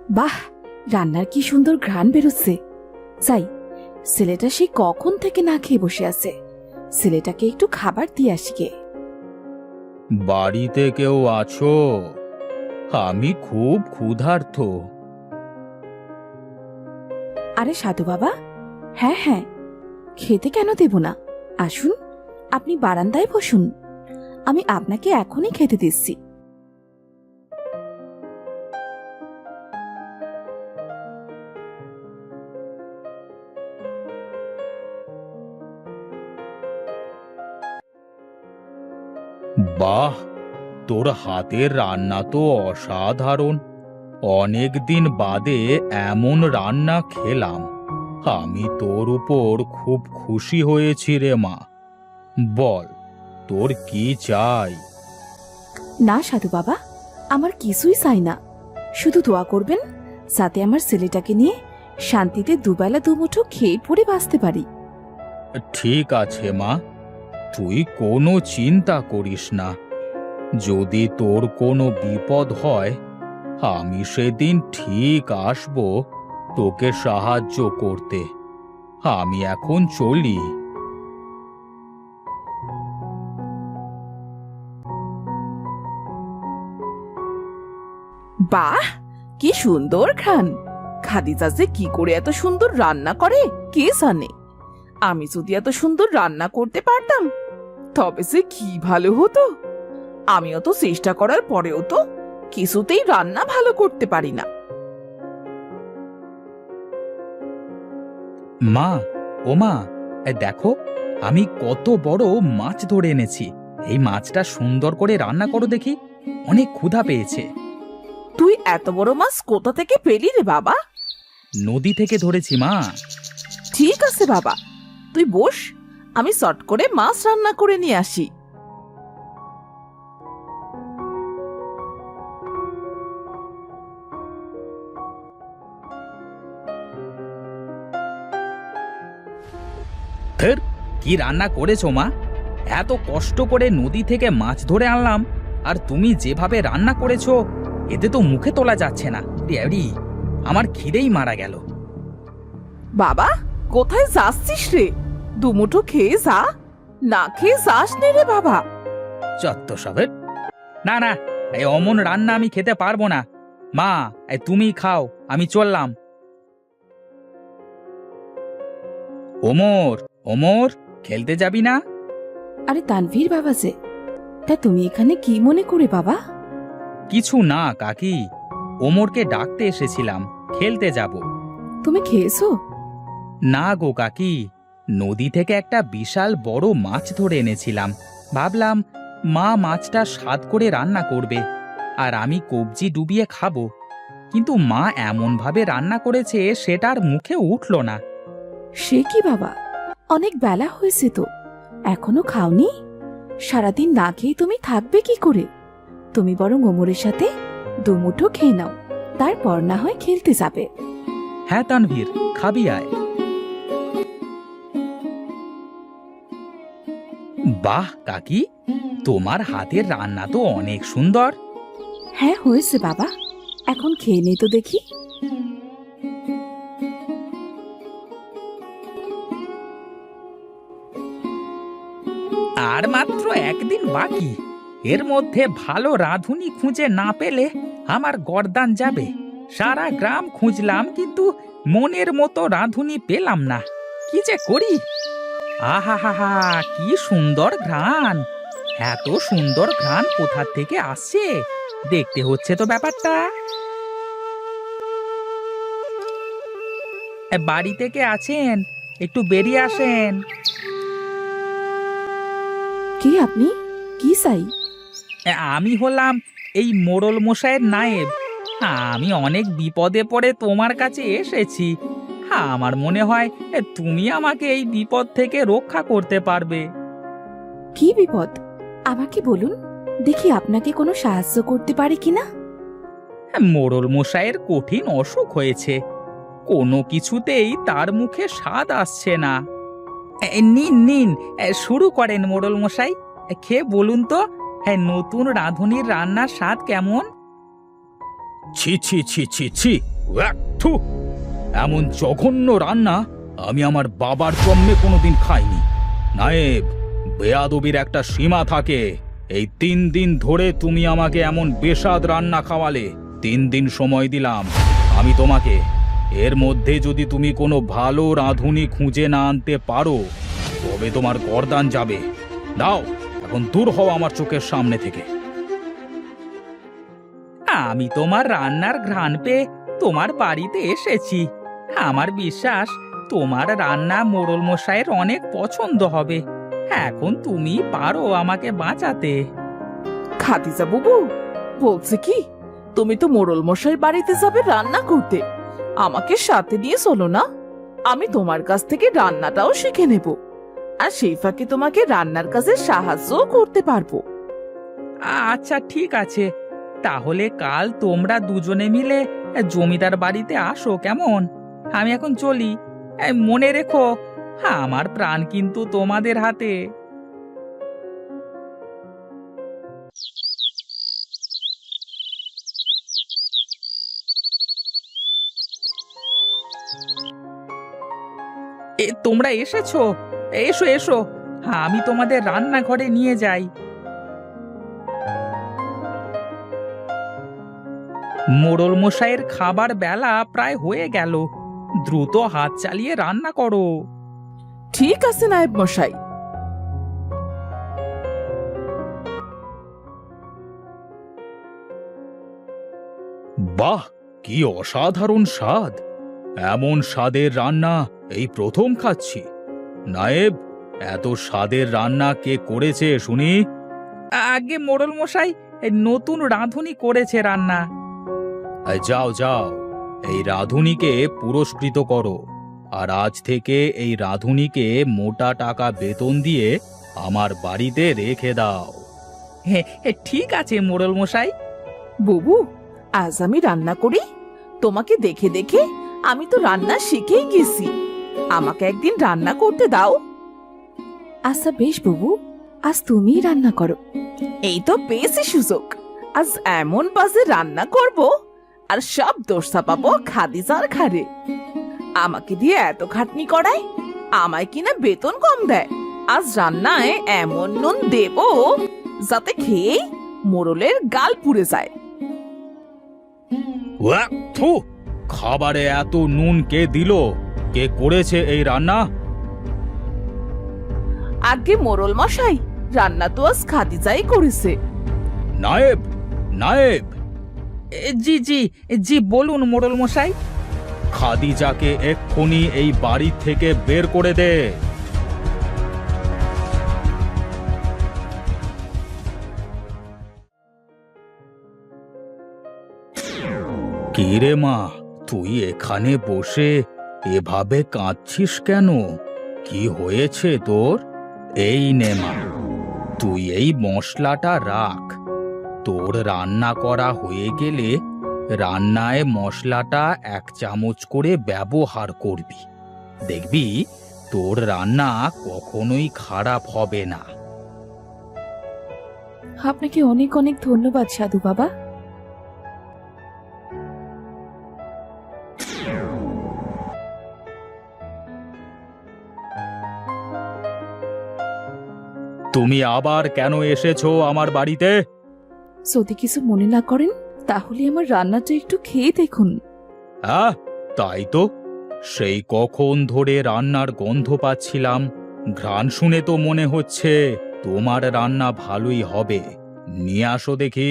বাহ, রান্নার কি সুন্দর ঘ্রাণ বেরোচ্ছে। যাই, ছেলেটা সে কখন থেকে না খেয়ে বসে আছে, ছেলেটাকে একটু খাবার দিয়ে আসি গে। বাড়িতে কেউ আছো? আমি খুব ক্ষুধার্ত। আরে সাধু বাবা, হ্যাঁ হ্যাঁ, খেতে কেন দেব না, আসুন, আপনি বারান্দায় বসুন, আমি আপনাকে এখনই খেতে দিচ্ছি। বাহ, তোর হাতের রান্না তো অসাধারণ। অনেক দিন বাদে এমন রান্না খেলাম। আমি তোর উপর খুব খুশি হয়েছি রে মা। বল, তোর কি চাই? না সাধু বাবা, আমার কিছুই চাই না, শুধু দোয়া করবেন যাতে আমার ছেলেটাকে নিয়ে শান্তিতে দুবেলা দুমুঠো খেয়ে পড়ে বাঁচতে পারি। ঠিক আছে মা, তুই কোনো চিন্তা করিস না। যদি তোর কোনো বিপদ হয়, আমি সেদিন ঠিক আসব তোকে সাহায্য করতে। আমি এখন চলি। বাহ, কি সুন্দর ঘ্রাণ। খাদিজা যে কি করে এত সুন্দর রান্না করে কে জানে। আমি যদি এত সুন্দর রান্না করতে পারতাম তবে যে কি ভালো হতো। আমিও তো চেষ্টা করার পরেও তো কিছুতেই রান্না ভালো করতে পারি না। মা, ও মা, দেখো, আমি কত বড় মাছ ধরে এনেছি। এই মাছটা সুন্দর করে রান্না করো দেখি, অনেক ক্ষুধা পেয়েছে। তুই এত বড় মাছ কোথা থেকে পেলি রে বাবা? নদী থেকে ধরেছি মা। ঠিক আছে বাবা, তুই বস, আমি চট করে মাছ রান্না করে নিয়ে আসি। ফের কি রান্না করেছো মা? এত কষ্ট করে নদী থেকে মাছ ধরে আনলাম, আর তুমি যেভাবে রান্না করেছো এতে তো মুখে তোলা যাচ্ছে না। ড্যাডি, আমার খিদেই মারা গেল। বাবা, কোথায় যাচ্ছিস রে? দুমুঠো খেয়ে যা, না খেয়ে যাস নে রে বাবা। চত্ব সবের। না না, এই অমন রান্না আমি খেতে পারবো না। মা, তুমি খাও, আমি চললাম। ওমর, ওমর, খেলতে যাবি না? আরে তানভীর বাবা যে, তা তুমি এখানে কি মনে করে বাবা? কিছু না কাকি, ওমরকে ডাকতে এসেছিলাম, খেলতে যাব। তুমি খেয়েছো? না গো কাকি, নদী থেকে একটা বিশাল বড় মাছ ধরে এনেছিলাম। ভাবলাম মা মাছটা স্বাদ করে রান্না করবে, আর আমি কবজি ডুবিয়ে খাবো। কিন্তু মা এমনভাবে রান্না করেছে সেটার মুখে উঠল না। সে কি বাবা, অনেক বেলা হয়েছে তো, এখনো খাওনি? সারাদিন না খেয়ে তুমি থাকবে কি করে? তুমি বরং ওমরের সাথে দুমুঠো খেয়ে নাও, তারপর না হয় খেলতে যাবে। হ্যাঁ তানভীর, খাবি আয়। বাহ কাকি, তোমার হাতের রান্না তো অনেক সুন্দর। হ্যাঁ হয়েছে বাবা, এখন খেয়ে নেই তো দেখি। আর মাত্র একদিন বাকি, এর মধ্যে ভালো রাঁধুনি খুঁজে না পেলে আমার গর্দান যাবে। সারা গ্রাম খুঁজলাম, কিন্তু মনের মতো রাঁধুনি পেলাম না। কি যে করি! আহা হা হা, কি সুন্দর ঘ্রাণ! এত সুন্দর ঘ্রাণ কোথা থেকে আসছে? দেখতে হচ্ছে তো ব্যাপারটা। বাড়ি থেকে আছেন? একটু বেরিয়ে আসেন। কি আপনি? কি চাই? আমি হলাম এই মোড়ল মশাইয়ের নায়েব। আমি অনেক বিপদে পড়ে তোমার কাছে এসেছি। আমার মনে হয় তুমি আমাকে এই বিপদ থেকে রক্ষা করতে পারবে। কি বিপদ? আমাকে বলুন, দেখি আপনাকে কোনো সাহায্য করতে পারি কিনা। মোড়ল মশাইয়ের কঠিন অসুখ হয়েছে, কোনো কিছুতেই তার মুখে স্বাদ আসছে না। নিন নিন, শুরু করেন মোড়ল মশাই। খেয়ে বলুন তো, নতুন রাঁধুনির রান্নার স্বাদ কেমন? ছি ছি ছি ছি ছি, উয়াক, থু! এমন জঘন্য রান্না আমি আমার বাবার জন্মে কোনোদিন খাইনি। নায়েব, বেয়াদবির একটা সীমা থাকে। এই 3 দিন ধরে তুমি আমাকে এমন বেস্বাদ রান্না খাওয়ালে। 3 দিন সময় দিলাম আমি তোমাকে। এর মধ্যে যদি তুমি কোনো ভালো রাঁধুনি খুঁজে না আনতে পারো তবে তোমার গর্দান যাবে। দাও, এখন দূর হও আমার চোখের সামনে থেকে। আমি তোমার রান্নার ঘ্রাণ পেয়ে তোমার বাড়িতে এসেছি। আমার বিশ্বাস তোমার রান্না মোড়ল মশাইয়ের অনেক পছন্দ হবে। এখন তুমি পারো আমাকে বাঁচাতে। খাদিজা বুবু বলছে কি, তুমি তো মোড়ল মশাই বাড়িতে যাবে রান্না করতে, আমাকে সাথে নিয়ে চলো না। আমি তোমার কাছ থেকে রান্নাটাও শিখে নেব, আর সেই ফাঁকে তোমাকে রান্নার কাজে সাহায্যও করতে পারবো। আচ্ছা ঠিক আছে, তাহলে কাল তোমরা দুজনে মিলে জমিদার বাড়িতে আসো, কেমন? আমি এখন চলি। মনে রেখো, আমার প্রাণ কিন্তু তোমাদের হাতে। তোমরা এসেছো? এসো এসো, আমি তোমাদের রান্নাঘরে নিয়ে যাই। মোড়ল মশাইয়ের খাবার বেলা প্রায় হয়ে গেল। দ্রুত হাত চালিয়ে রান্না করো। ঠিক আছে নায়েব মশাই। বাহ, কি অসাধারণ স্বাদ! এমন স্বাদের রান্না এই প্রথম খাচ্ছি। নায়েব, এত স্বাদের রান্না কে করেছে শুনি? আগে মোড়ল মশাই নতুন রাঁধুনি করেছে রান্না। যাও যাও, এই রাঁধুনিকে পুরস্কৃত করো, আর আজ থেকে এই রাঁধুনিকে মোটা টাকা বেতন দিয়ে আমার বাড়িতে রেখে দাও। ঠিক আছে মোড়ল মশাই। বুবু, আজ আমি রান্না করি? তোমাকে দেখে দেখে আমি তো রান্না শিখেই গেছি। আমাকে একদিন রান্না করতে দাও। আচ্ছা বেশ বুবু, আজ তুমিই রান্না করো। এই তো পেয়েছি সুযোগ। আজ এমন বাজে রান্না করব, আর সব দোষ চাপাবো খাদিজার ঘাড়ে। আমাকে দিয়ে এত খাটনি করায়, আমায় কিনা বেতন কম দেয়। আজ রান্নায় এমন নুন দেব যাতে খেয়েই মোড়লের গাল পুড়ে যায়। ওয়াক, থু! খাবারে এত নুন কে দিল? কে করেছে এই রান্না? আগে মোড়ল মশাই, রান্না তো আজ খাদিজাই করেছে। নায়েব, নায়েব! জি জি জি, বলুন মোড়ল মশাই। খাদিজাকে এক্ষুনি এই বাড়ি থেকে বের করে দে। কি রে মা, তুই এখানে বসে এভাবে কাঁদছিস কেন? কি হয়েছে তোর? এই নে মা, তুই এই মশলাটা রাখ। তোর রান্না করা হয়ে গেলে রান্নায় মশলাটা 1 চামচ করে ব্যবহার করবি। দেখবি তোর রান্না কখনোই খারাপ হবে না। আপনাকে অনেক অনেক ধন্যবাদ সাধু বাবা। তুমি আবার কেন এসেছো আমার বাড়িতে? যদি কিছু মনে না করেন তাহলে আমার রান্নাটা একটু খেয়ে দেখুন। হ্যাঁ, তাই তো। সেই কখন ধরে রান্নার গন্ধ পাচ্ছিলাম। ঘ্রাণ শুনে তো মনে হচ্ছে তোমার রান্না ভালোই হবে। নিয়ে আসো দেখি।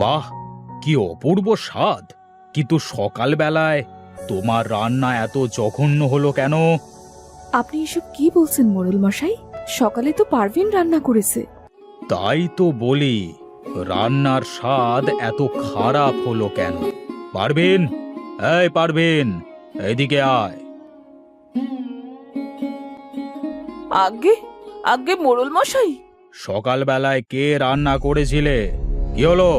বাহ, কি অপূর্ব স্বাদ! কিন্তু সকালবেলায় তোমার রান্না এত জঘন্য হলো কেন? আপনি এসব কি বলছেন মোড়ল মশাই? সকালে তো পারভিন রান্না করেছে। তাই তো বলি, রান্নার স্বাদ এত খারাপ হলো কেন? পারভিন, এই পারভিন, এদিকে আয়। আগে আগে মোড়ল মশাই। সকালবেলায় কে রান্না করেছিলে? কি হলো,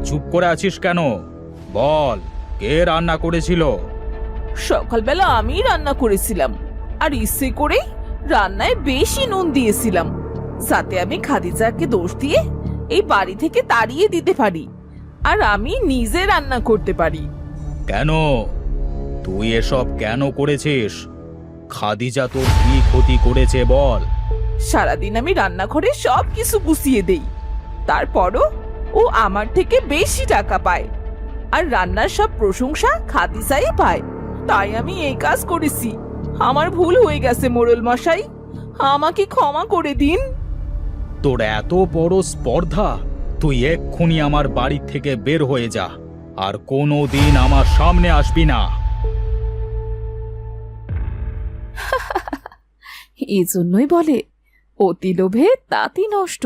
চুপ করে আছিস কেন? বল, কে রান্না করেছিল? সকালবেলা আমি রান্না করেছিলাম, আর ইচ্ছে করেই রান্নায় বেশি নুন দিয়েছিলাম, যাতে আমি খাদিজাকে দোষ দিয়ে এই বাড়ি থেকে তাড়িয়ে দিতে পারি। আর আমি নিজে রান্না করতে পারি। কেন? তুই এসব কেন করেছিস? খাদিজা তোর কি ক্ষতি করেছে বল? সারাদিন আমি রান্নাঘরে সব কিছু গুছিয়ে দেই, তারপরও ও আমার থেকে বেশি টাকা পায়, আর রান্নার সব প্রশংসা খাদিজাই পায়। তাই আমি এই কাজ করেছি। আমার ভুল হয়ে গেছে মোড়ল মশাই, আমাকে ক্ষমা করে দিন। তোর এত বড় স্পর্ধা! তুই এক্ষুনি আমার বাড়ি থেকে বের হয়ে যা, আর কোনো দিন আমার সামনে আসবি না। এই জন্যই বলে অতি লোভে তাঁতি নষ্ট।